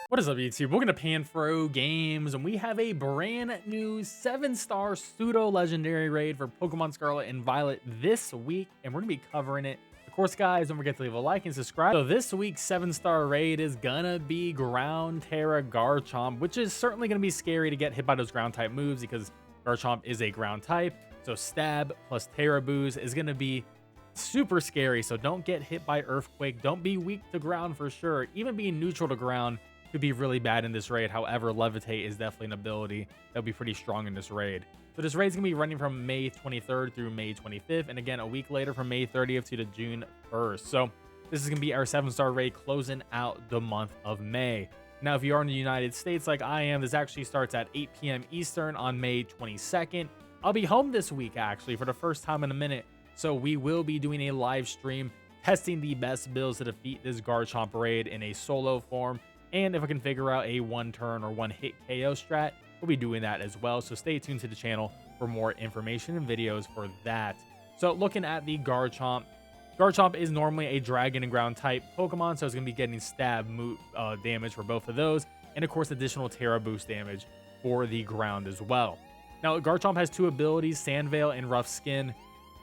What is up, YouTube? Welcome to PanFro Games, and we have a brand new 7-star pseudo-legendary raid for Pokemon Scarlet and Violet this week, and we're going to be covering it. Of course, guys, don't forget to leave a like and subscribe. So this week's 7-star raid is gonna be Ground Terra Garchomp, which is certainly going to be scary to get hit by those ground-type moves because Garchomp is a ground type, so Stab plus Terra Boost is going to be super scary, so don't get hit by Earthquake. Don't be weak to ground for sure. Even being neutral to ground could be really bad in this raid. However, Levitate is definitely an ability that'll be pretty strong in this raid. So this raid's gonna be running from May 23rd through May 25th, and again a week later from May 30th to June 1st. So this is gonna be our 7-star raid closing out the month of May. Now, if you are in the United States like I am, this actually starts at 8 p.m. Eastern on May 22nd. I'll be home this week actually for the first time in a minute, so we will be doing a live stream testing the best builds to defeat this Garchomp raid in a solo form. And if I can figure out a one-turn or one-hit KO strat, we'll be doing that as well. So stay tuned to the channel for more information and videos for that. So looking at the Garchomp, Garchomp is normally a dragon and ground type Pokemon, so it's going to be getting stab damage for both of those. And of course, additional Terra Boost damage for the ground as well. Now, Garchomp has two abilities, Sandvil and Ruffston.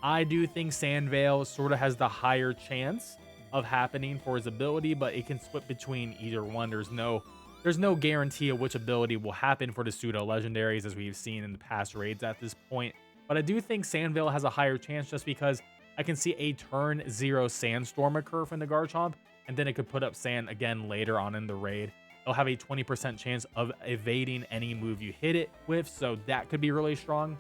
I do think Sandvil sort of has the higher chance of happening for his ability, but it can split between either one. There's no guarantee of which ability will happen for the pseudo legendaries as we've seen in the past raids at this point, but I do think Sandvil has a higher chance just because I can see a turn 0 sandstorm occur from the Garchomp, and then it could put up sand again later on in the raid. It'll have a 20% chance of evading any move you hit it with, so that could be really strong.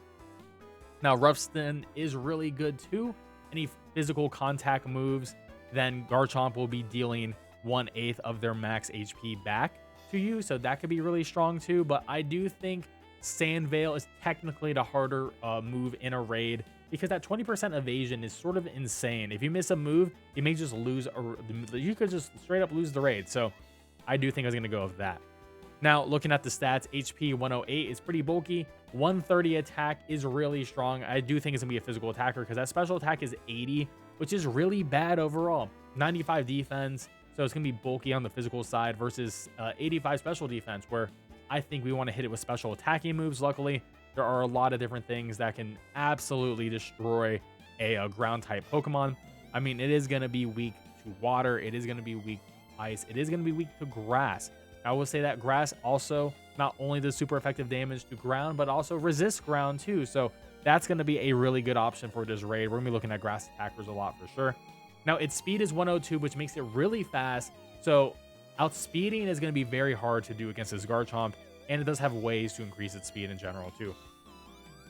Now, Ruffston is really good too. Any physical contact moves, then Garchomp will be dealing 1/8 of their max HP back to you, so that could be really strong too. But I do think Sandvil is technically the harder move in a raid because that 20% evasion is sort of insane. If you miss a move, you may just lose, you could just straight up lose the raid. So I do think I was going to go with that. Now, looking at the stats, HP 108 is pretty bulky. 130 attack is really strong. I do think it's going to be a physical attacker because that special attack is 80, which is really bad overall. 95 defense, so it's going to be bulky on the physical side versus 85 special defense, where I think we want to hit it with special attacking moves. Luckily, there are a lot of different things that can absolutely destroy a ground type Pokemon. I mean, it is going to be weak to water. It is going to be weak to ice. It is going to be weak to grass. I will say that grass also not only does super effective damage to ground, but also resists ground too. So that's going to be a really good option for this raid. We're going to be looking at grass attackers a lot for sure. Now, its speed is 102, which makes it really fast. So outspeeding is going to be very hard to do against this Garchomp, and it does have ways to increase its speed in general too.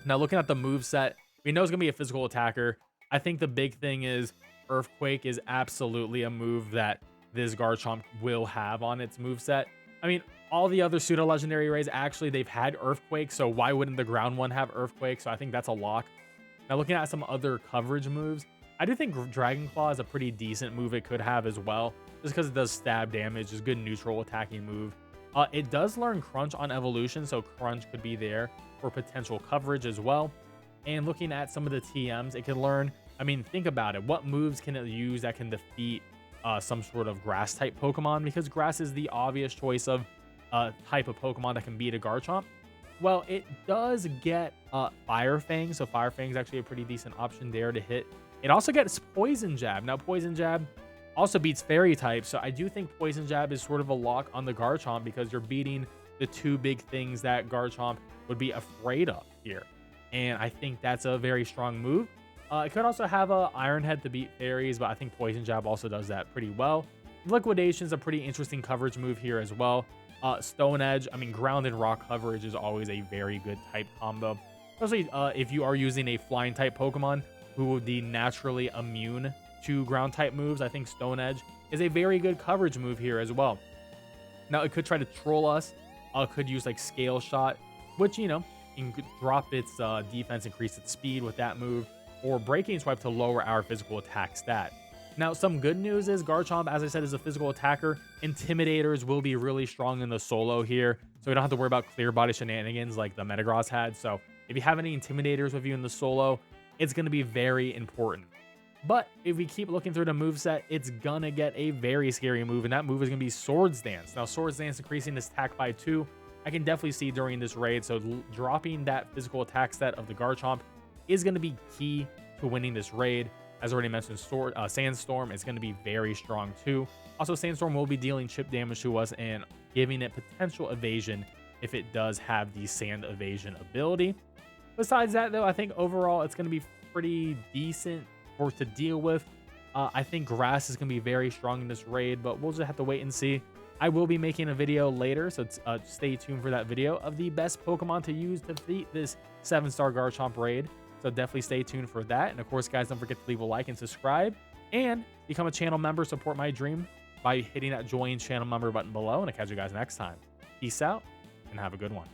Now, looking at the moveset, we know it's going to be a physical attacker. I think the big thing is Earthquake is absolutely a move that this Garchomp will have on its moveset. I mean, all the other pseudo legendary raids, actually, they've had Earthquake, so why wouldn't the ground one have Earthquake? So I think that's a lock. Now, looking at some other coverage moves, I do think Dragon Claw is a pretty decent move it could have as well, just because it does stab damage. It's a good neutral attacking move. It does learn Crunch on evolution, so Crunch could be there for potential coverage as well. And looking at some of the TMs, it can learn, I mean, think about it. What moves can it use that can defeat some sort of grass type Pokemon? Because grass is the obvious choice of type of Pokemon that can beat a Garchomp. Well, it does get Fire Fang, so Fire Fang is actually a pretty decent option there to hit. It also gets Poison Jab. Now, Poison Jab also beats Fairy type, so I do think Poison Jab is sort of a lock on the Garchomp because you're beating the two big things that Garchomp would be afraid of here. And I think that's a very strong move. It could also have a Iron Head to beat fairies, but I think Poison Jab also does that pretty well. Liquidation is a pretty interesting coverage move here as well. Stone Edge, I mean, ground and rock coverage is always a very good type combo, especially if you are using a flying type Pokemon who would be naturally immune to ground type moves. I think Stone Edge is a very good coverage move here as well. Now, it could try to troll us. Could use like Scale Shot, which, you know, can drop its defense, increase its speed with that move, or Breaking Swipe to lower our physical attack stat. Now, some good news is Garchomp, as I said, is a physical attacker. Intimidators will be really strong in the solo here, so we don't have to worry about clear body shenanigans like the Metagross had. So if you have any Intimidators with you in the solo, it's going to be very important. But if we keep looking through the moveset, it's gonna get a very scary move, and that move is gonna be Swords Dance. Now, Swords Dance increasing this attack by 2, I can definitely see during this raid. So dropping that physical attack set of the Garchomp is gonna be key to winning this raid. As already mentioned, Sandstorm is gonna be very strong too. Also, Sandstorm will be dealing chip damage to us and giving it potential evasion if it does have the Sand Evasion ability. Besides that, though, I think overall it's gonna be pretty decent to deal with. I think Grass is going to be very strong in this raid, but we'll just have to wait and see. I will be making a video later, so stay tuned for that video of the best Pokemon to use to defeat this 7-star Garchomp raid. So definitely stay tuned for that. And of course, guys, don't forget to leave a like and subscribe and become a channel member. Support my dream by hitting that join channel member button below. And I'll catch you guys next time. Peace out and have a good one.